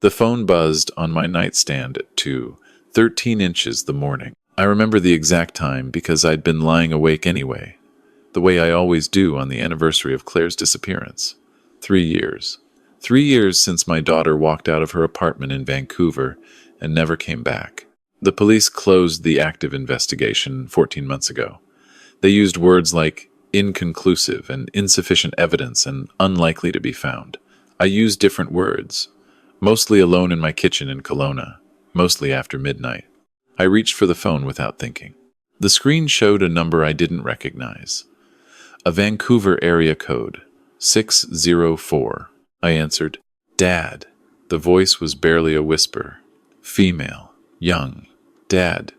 The phone buzzed on my nightstand at 2:13 inches the morning. I remember the exact time because I'd been lying awake anyway, the way I always do on the anniversary of Claire's disappearance. 3 years. 3 years since my daughter walked out of her apartment in Vancouver and never came back. The police closed the active investigation 14 months ago. They used words like inconclusive and insufficient evidence and unlikely to be found. I used different words, mostly alone in my kitchen in Kelowna, mostly after midnight. I reached for the phone without thinking. The screen showed a number I didn't recognize. A Vancouver area code, 604. I answered. Dad. The voice was barely a whisper. Female. Young. Dad,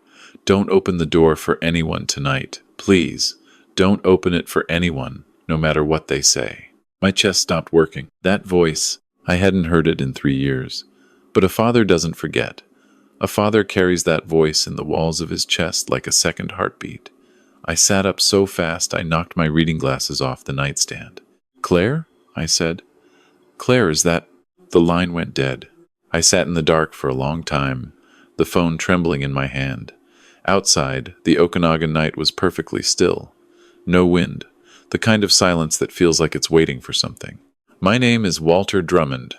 don't open the door for anyone tonight. Please. Don't open it for anyone, no matter what they say. My chest stopped working. That voice, I hadn't heard it in 3 years. But a father doesn't forget. A father carries that voice in the walls of his chest like a second heartbeat. I sat up so fast I knocked my reading glasses off the nightstand. Claire? I said. Claire, is that... The line went dead. I sat in the dark for a long time, the phone trembling in my hand. Outside, the Okanagan night was perfectly still. No wind, the kind of silence that feels like it's waiting for something. My name is Walter Drummond.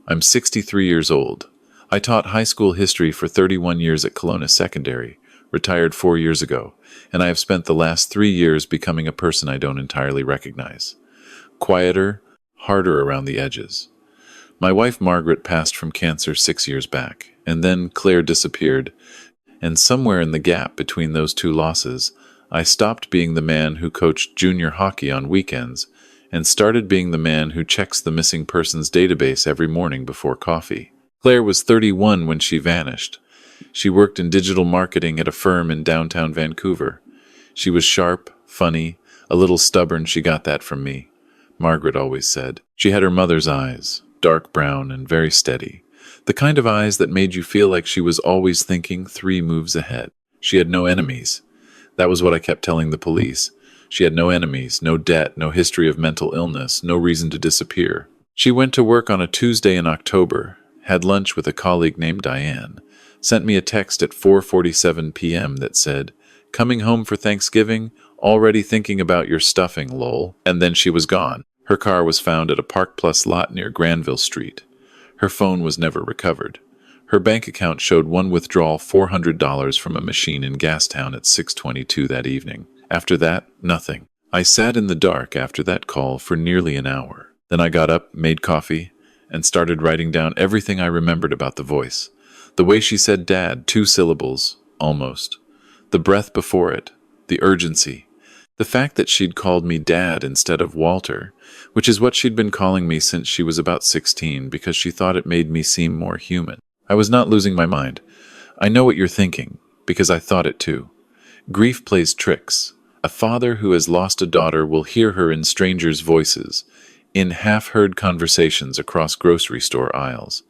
I'm 63 years old. I taught high school history for 31 years at Kelowna Secondary, retired 4 years ago, and I have spent the last 3 years becoming a person I don't entirely recognize. Quieter, harder around the edges. My wife Margaret passed from cancer 6 years back, and then Claire disappeared, and somewhere in the gap between those two losses, I stopped being the man who coached junior hockey on weekends and started being the man who checks the missing persons database every morning before coffee. Claire was 31 when she vanished. She worked in digital marketing at a firm in downtown Vancouver. She was sharp, funny, a little stubborn. She got that from me, Margaret always said. She had her mother's eyes, dark brown and very steady. The kind of eyes that made you feel like she was always thinking 3 moves ahead. She had no enemies. That was what I kept telling the police. She had no enemies, no debt, no history of mental illness, no reason to disappear. She went to work on a Tuesday in October, had lunch with a colleague named Diane, sent me a text at 4:47 p.m. that said, "Coming home for Thanksgiving? Already thinking about your stuffing, lol." And then she was gone. Her car was found at a Park Plus lot near Granville Street. Her phone was never recovered. Her bank account showed one withdrawal $400 from a machine in Gastown at 6:22 that evening. After that, nothing. I sat in the dark after that call for nearly an hour. Then I got up, made coffee, and started writing down everything I remembered about the voice. The way she said Dad, 2 syllables, almost. The breath before it, the urgency. The fact that she'd called me Dad instead of Walter, which is what she'd been calling me since she was about 16 because she thought it made me seem more human. I was not losing my mind. I know what you're thinking, because I thought it too. Grief plays tricks. A father who has lost a daughter will hear her in strangers' voices, in half-heard conversations across grocery store aisles.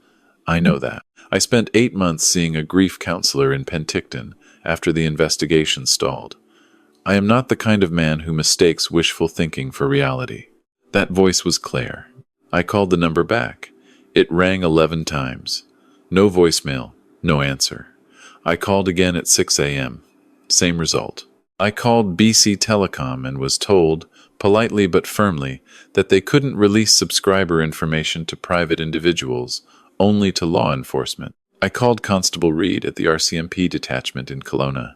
I know that. I spent 8 months seeing a grief counselor in Penticton after the investigation stalled. I am not the kind of man who mistakes wishful thinking for reality. That voice was Claire. I called the number back. It rang 11 times. No voicemail, no answer. I called again at 6 a.m. Same result. I called BC Telecom and was told, politely but firmly, that they couldn't release subscriber information to private individuals, only to law enforcement. I called Constable Reed at the RCMP detachment in Kelowna.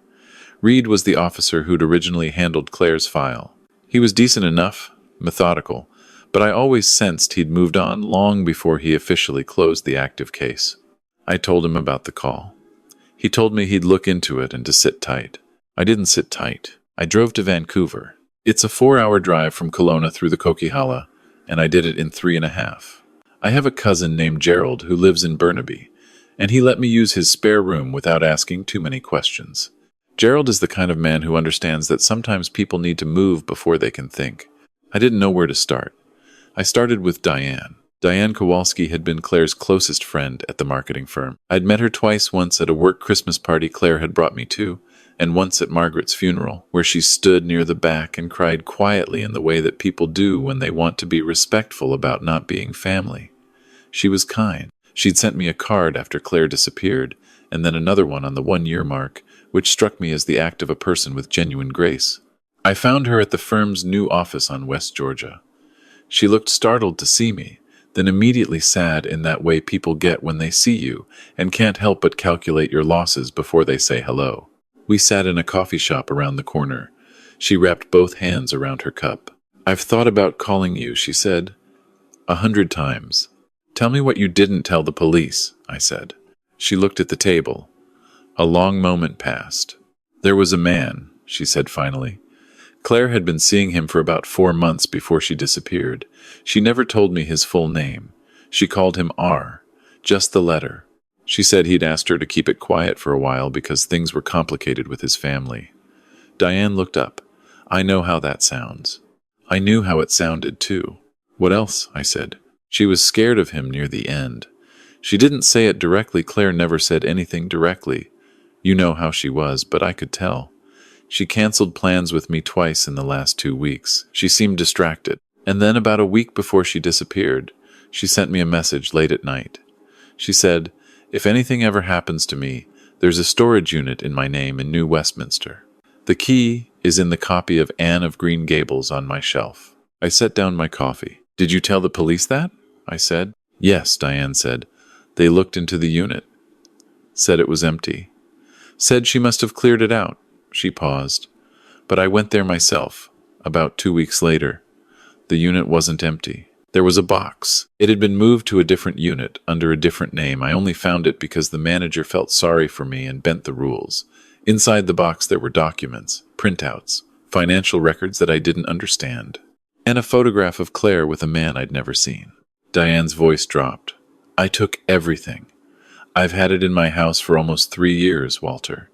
Reed was the officer who'd originally handled Claire's file. He was decent enough, methodical, but I always sensed he'd moved on long before he officially closed the active case. I told him about the call. He told me he'd look into it and to sit tight. I didn't sit tight. I drove to Vancouver. It's a 4-hour drive from Kelowna through the Coquihalla, and I did it in 3.5. I have a cousin named Gerald who lives in Burnaby, and he let me use his spare room without asking too many questions. Gerald is the kind of man who understands that sometimes people need to move before they can think. I didn't know where to start. I started with Diane. Diane Kowalski had been Claire's closest friend at the marketing firm. I'd met her twice, once at a work Christmas party Claire had brought me to, and once at Margaret's funeral, where she stood near the back and cried quietly in the way that people do when they want to be respectful about not being family. She was kind. She'd sent me a card after Claire disappeared, and then another one on the 1-year mark, which struck me as the act of a person with genuine grace. I found her at the firm's new office on West Georgia. She looked startled to see me, then immediately sad in that way people get when they see you and can't help but calculate your losses before they say hello. We sat in a coffee shop around the corner. She wrapped both hands around her cup. "I've thought about calling you," she said, 100 times. "Tell me what you didn't tell the police," I said. She looked at the table. A long moment passed. "There was a man," she said finally. Claire had been seeing him for about 4 months before she disappeared. She never told me his full name. She called him R, just the letter. She said he'd asked her to keep it quiet for a while because things were complicated with his family. Diane looked up. "I know how that sounds." I knew how it sounded, too. "What else?" I said. She was scared of him near the end. She didn't say it directly. Claire never said anything directly. You know how she was, but I could tell. She canceled plans with me twice in the last 2 weeks. She seemed distracted. And then about a week before she disappeared, she sent me a message late at night. She said, "If anything ever happens to me, there's a storage unit in my name in New Westminster. The key is in the copy of Anne of Green Gables on my shelf." I set down my coffee. "Did you tell the police that?" I said. "Yes," Diane said. "They looked into the unit. Said it was empty. Said she must have cleared it out." She paused. "But I went there myself, about 2 weeks later. The unit wasn't empty. There was a box. It had been moved to a different unit, under a different name. I only found it because the manager felt sorry for me and bent the rules. Inside the box there were documents, printouts, financial records that I didn't understand, and a photograph of Claire with a man I'd never seen." Diane's voice dropped. "I took everything. I've had it in my house for almost 3 years, Walter.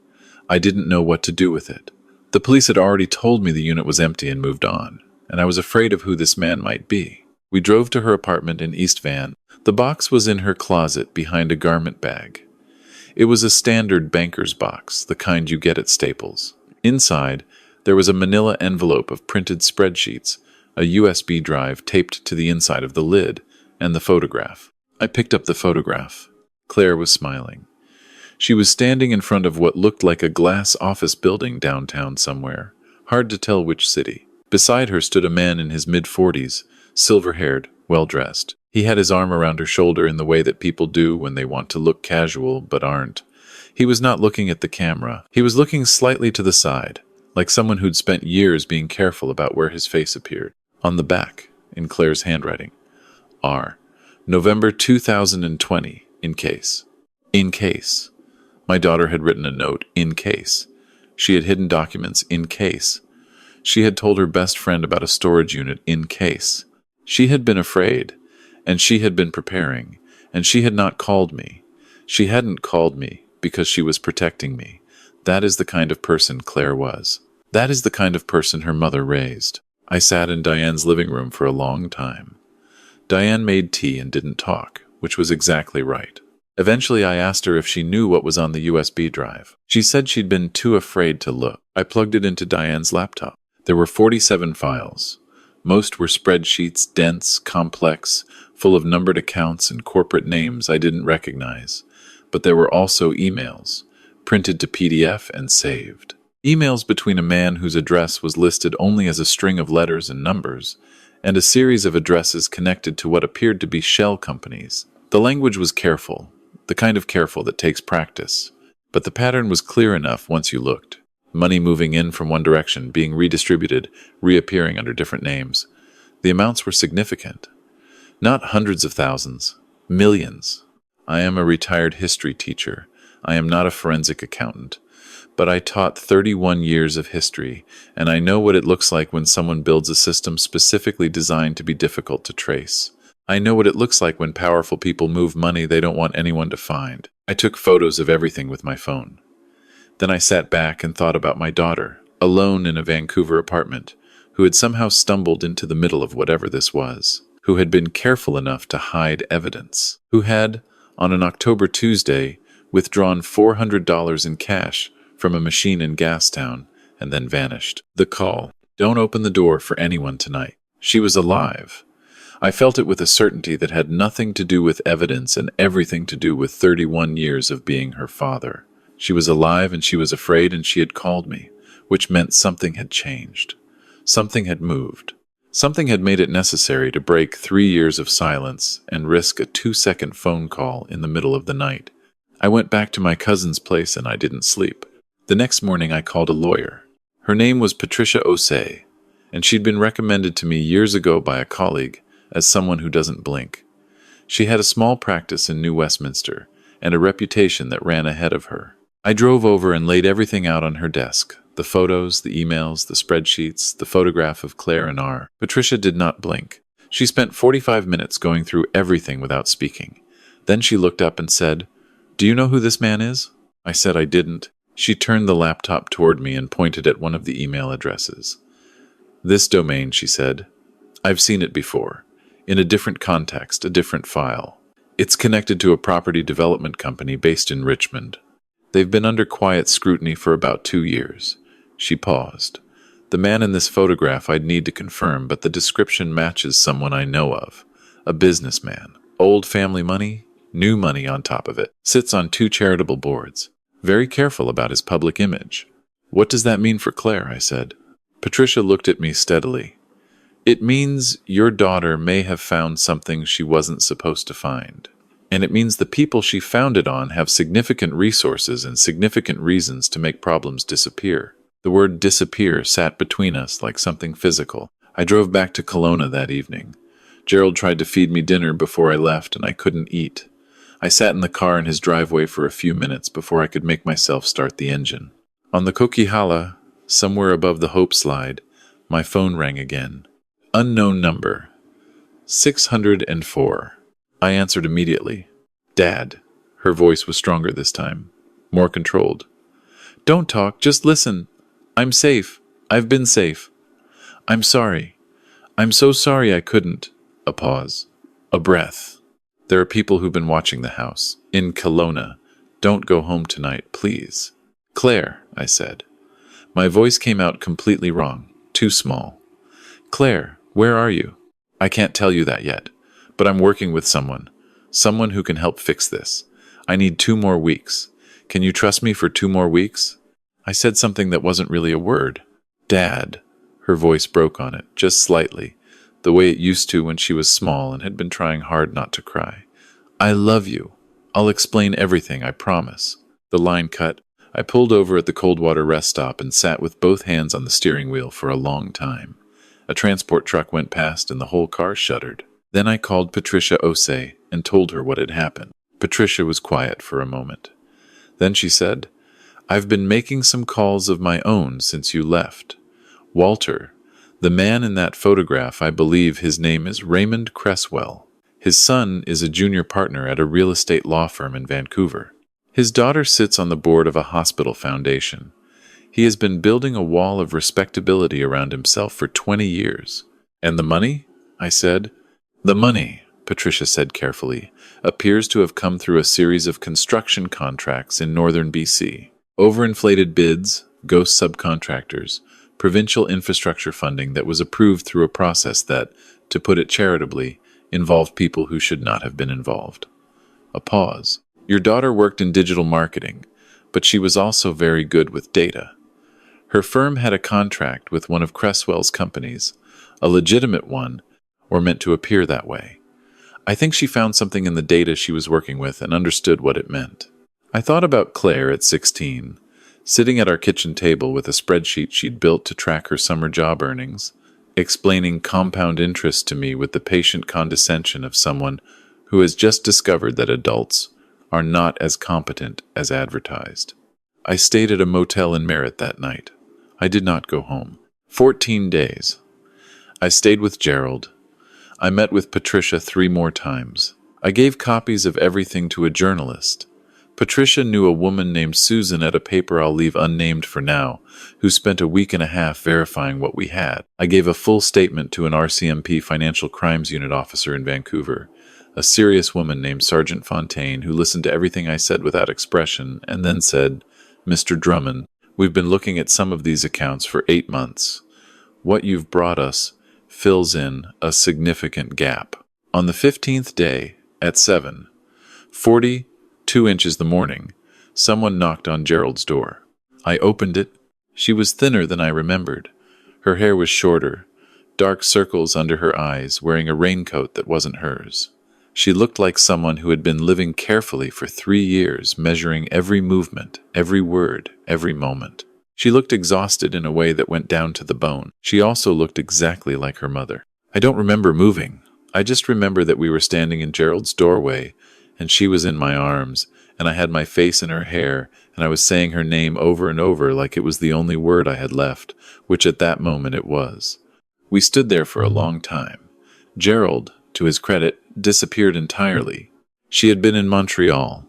I didn't know what to do with it. The police had already told me the unit was empty and moved on, and I was afraid of who this man might be." We drove to her apartment in East Van. The box was in her closet behind a garment bag. It was a standard banker's box, the kind you get at Staples. Inside, there was a manila envelope of printed spreadsheets, a USB drive taped to the inside of the lid, and the photograph. I picked up the photograph. Claire was smiling. She was standing in front of what looked like a glass office building downtown somewhere, hard to tell which city. Beside her stood a man in his mid-40s, silver-haired, well-dressed. He had his arm around her shoulder in the way that people do when they want to look casual but aren't. He was not looking at the camera. He was looking slightly to the side, like someone who'd spent years being careful about where his face appeared. On the back, in Claire's handwriting, R. November 2020, in case. In case. My daughter had written a note, in case. She had hidden documents, in case. She had told her best friend about a storage unit, in case. She had been afraid, and she had been preparing, and she had not called me. She hadn't called me because she was protecting me. That is the kind of person Claire was. That is the kind of person her mother raised. I sat in Diane's living room for a long time. Diane made tea and didn't talk, which was exactly right. Eventually I asked her if she knew what was on the USB drive. She said she'd been too afraid to look. I plugged it into Diane's laptop. There were 47 files. Most were spreadsheets, dense, complex, full of numbered accounts and corporate names I didn't recognize. But there were also emails, printed to PDF and saved. Emails between a man whose address was listed only as a string of letters and numbers, and a series of addresses connected to what appeared to be shell companies. The language was careful, the kind of careful that takes practice, but the pattern was clear enough once you looked. Money moving in from one direction, being redistributed, reappearing under different names. The amounts were significant. Not hundreds of thousands, millions. I am a retired history teacher. I am not a forensic accountant. But I taught 31 years of history, and I know what it looks like when someone builds a system specifically designed to be difficult to trace. I know what it looks like when powerful people move money they don't want anyone to find. I took photos of everything with my phone. Then I sat back and thought about my daughter, alone in a Vancouver apartment, who had somehow stumbled into the middle of whatever this was, who had been careful enough to hide evidence, who had, on an October Tuesday, withdrawn $400 in cash from a machine in Gastown and then vanished. The call, "Don't open the door for anyone tonight." She was alive. I felt it with a certainty that had nothing to do with evidence and everything to do with 31 years of being her father. She was alive and she was afraid and she had called me, which meant something had changed. Something had moved. Something had made it necessary to break 3 years of silence and risk a 2-second phone call in the middle of the night. I went back to my cousin's place and I didn't sleep. The next morning I called a lawyer. Her name was Patricia Osei, and she'd been recommended to me years ago by a colleague as someone who doesn't blink. She had a small practice in New Westminster and a reputation that ran ahead of her. I drove over and laid everything out on her desk. The photos, the emails, the spreadsheets, the photograph of Claire and R. Patricia did not blink. She spent 45 minutes going through everything without speaking. Then she looked up and said, "Do you know who this man is?" I said I didn't. She turned the laptop toward me and pointed at one of the email addresses. "This domain," she said. "I've seen it before. In a different context, a different file. It's connected to a property development company based in Richmond. They've been under quiet scrutiny for about 2 years. She paused. "The man in this photograph I'd need to confirm, but the description matches someone I know of. A businessman. Old family money, new money on top of it. Sits on 2 charitable boards. Very careful about his public image." "What does that mean for Claire?" I said. Patricia looked at me steadily. "It means your daughter may have found something she wasn't supposed to find. And it means the people she found it on have significant resources and significant reasons to make problems disappear." The word disappear sat between us like something physical. I drove back to Kelowna that evening. Gerald tried to feed me dinner before I left, and I couldn't eat. I sat in the car in his driveway for a few minutes before I could make myself start the engine. On the Coquihalla, somewhere above the Hope Slide, my phone rang again. Unknown number. 604. I answered immediately. "Dad." Her voice was stronger this time, more controlled. "Don't talk, just listen. I'm safe. I've been safe. I'm sorry. I'm so sorry I couldn't." A pause. A breath. "There are people who've been watching the house. In Kelowna. Don't go home tonight, please." "Claire," I said. My voice came out completely wrong, too small. "Claire, where are you?" "I can't tell you that yet, but I'm working with someone who can help fix this. I need 2 more weeks. Can you trust me for 2 more weeks?" I said something that wasn't really a word. "Dad." Her voice broke on it, just slightly, the way it used to when she was small and had been trying hard not to cry. "I love you. I'll explain everything, I promise." The line cut. I pulled over at the Coldwater rest stop and sat with both hands on the steering wheel for a long time. A transport truck went past and the whole car shuddered. Then I called Patricia Osei and told her what had happened. Patricia was quiet for a moment. Then she said, "I've been making some calls of my own since you left. Walter, the man in that photograph, I believe his name is Raymond Cresswell. His son is a junior partner at a real estate law firm in Vancouver. His daughter sits on the board of a hospital foundation. He has been building a wall of respectability around himself for 20 years. And the money?" I said. "The money," Patricia said carefully, "appears to have come through a series of construction contracts in northern BC. Overinflated bids, ghost subcontractors, provincial infrastructure funding that was approved through a process that, to put it charitably, involved people who should not have been involved." A pause. "Your daughter worked in digital marketing, but she was also very good with data. Her firm had a contract with one of Cresswell's companies, a legitimate one, or meant to appear that way. I think she found something in the data she was working with and understood what it meant." I thought about Claire at 16, sitting at our kitchen table with a spreadsheet she'd built to track her summer job earnings, explaining compound interest to me with the patient condescension of someone who has just discovered that adults are not as competent as advertised. I stayed at a motel in Merritt that night. I did not go home. 14 days. I stayed with Gerald. I met with Patricia 3 more times. I gave copies of everything to a journalist. Patricia knew a woman named Susan at a paper I'll leave unnamed for now, who spent a week and a half verifying what we had. I gave a full statement to an RCMP Financial Crimes Unit officer in Vancouver, a serious woman named Sergeant Fontaine, who listened to everything I said without expression, and then said, "Mr. Drummond, we've been looking at some of these accounts for 8 months. What you've brought us fills in a significant gap. On the 15th day, at 7:42 the morning, someone knocked on Gerald's door. I opened it. She was thinner than I remembered. Her hair was shorter, dark circles under her eyes, wearing a raincoat that wasn't hers. She looked like someone who had been living carefully for 3 years, measuring every movement, every word, every moment. She looked exhausted in a way that went down to the bone. She also looked exactly like her mother. I don't remember moving. I just remember that we were standing in Gerald's doorway, and she was in my arms, and I had my face in her hair, and I was saying her name over and over like it was the only word I had left, which at that moment it was. We stood there for a long time. Gerald, to his credit, disappeared entirely. She had been in Montreal,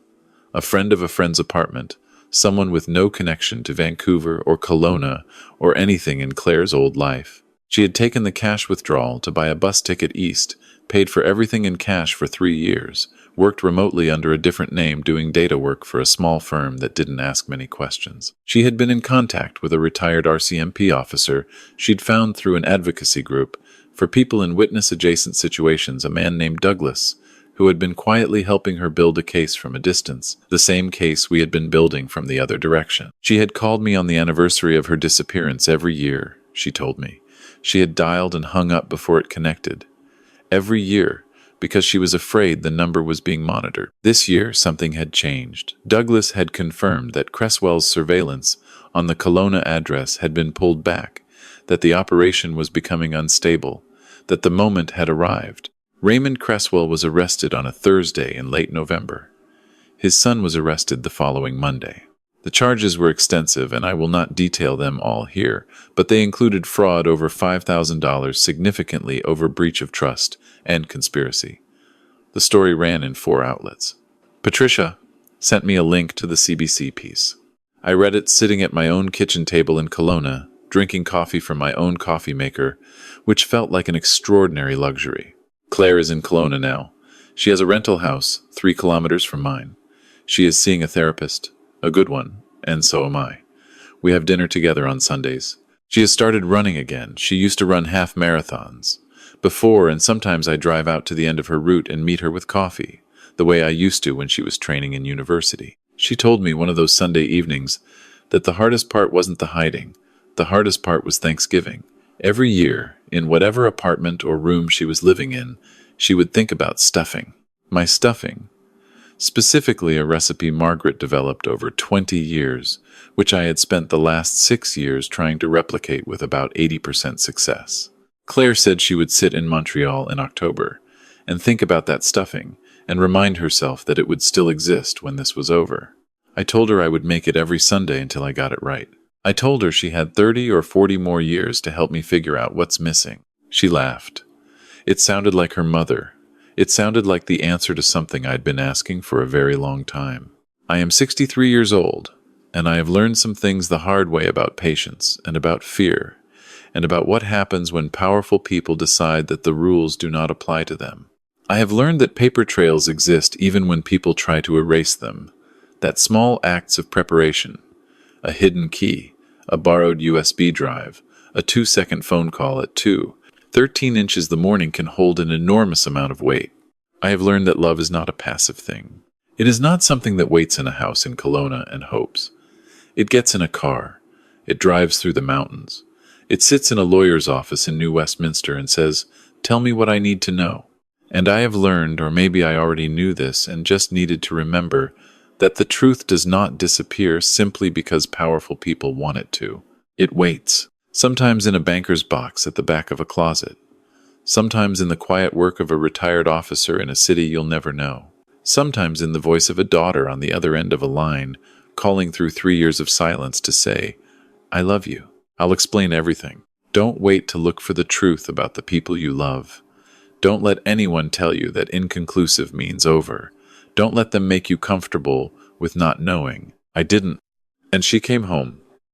a friend of a friend's apartment, someone with no connection to Vancouver or Kelowna or anything in Claire's old life. She had taken the cash withdrawal to buy a bus ticket east, paid for everything in cash for 3 years, worked remotely under a different name doing data work for a small firm that didn't ask many questions. She had been in contact with a retired RCMP officer she'd found through an advocacy group for people in witness-adjacent situations, a man named Douglas, who had been quietly helping her build a case from a distance, the same case we had been building from the other direction. She had called me on the anniversary of her disappearance every year, she told me. She had dialed and hung up before it connected. Every year, because she was afraid the number was being monitored. This year, something had changed. Douglas had confirmed that Cresswell's surveillance on the Kelowna address had been pulled back, that the operation was becoming unstable, that the moment had arrived. Raymond Cresswell was arrested on a Thursday in late November. His son was arrested the following Monday. The charges were extensive, and I will not detail them all here, but they included fraud over $5,000, significantly over breach of trust, and conspiracy. The story ran in 4 outlets. Patricia sent me a link to the CBC piece. I read it sitting at my own kitchen table in Kelowna, drinking coffee from my own coffee maker, which felt like an extraordinary luxury. Claire is in Kelowna now. She has a rental house 3 kilometers from mine. She is seeing a therapist, a good one, and so am I. We have dinner together on Sundays. She has started running again. She used to run half marathons before, and sometimes I drive out to the end of her route and meet her with coffee, the way I used to when she was training in university. She told me one of those Sunday evenings that the hardest part wasn't the hiding. The hardest part was Thanksgiving. Every year, in whatever apartment or room she was living in, she would think about stuffing. My stuffing. Specifically a recipe Margaret developed over 20 years, which I had spent the last 6 years trying to replicate with about 80% success. Claire said she would sit in Montreal in October and think about that stuffing and remind herself that it would still exist when this was over. I told her I would make it every Sunday until I got it right. I told her she had 30 or 40 more years to help me figure out what's missing. She laughed. It sounded like her mother. It sounded like the answer to something I'd been asking for a very long time. I am 63 years old, and I have learned some things the hard way about patience and about fear, and about what happens when powerful people decide that the rules do not apply to them. I have learned that paper trails exist even when people try to erase them, that small acts of preparation, a hidden key, a borrowed USB drive, a 2-second phone call at 2:13 the morning can hold an enormous amount of weight. I have learned that love is not a passive thing. It is not something that waits in a house in Kelowna and hopes. It gets in a car. It drives through the mountains. It sits in a lawyer's office in New Westminster and says, "Tell me what I need to know." And I have learned, or maybe I already knew this and just needed to remember, that the truth does not disappear simply because powerful people want it to. It waits. Sometimes in a banker's box at the back of a closet. Sometimes in the quiet work of a retired officer in a city you'll never know. Sometimes in the voice of a daughter on the other end of a line, calling through 3 years of silence to say, "I love you." I'll explain everything. Don't wait to look for the truth about the people you love. Don't let anyone tell you that inconclusive means over. Don't let them make you comfortable with not knowing. I didn't. And she came home.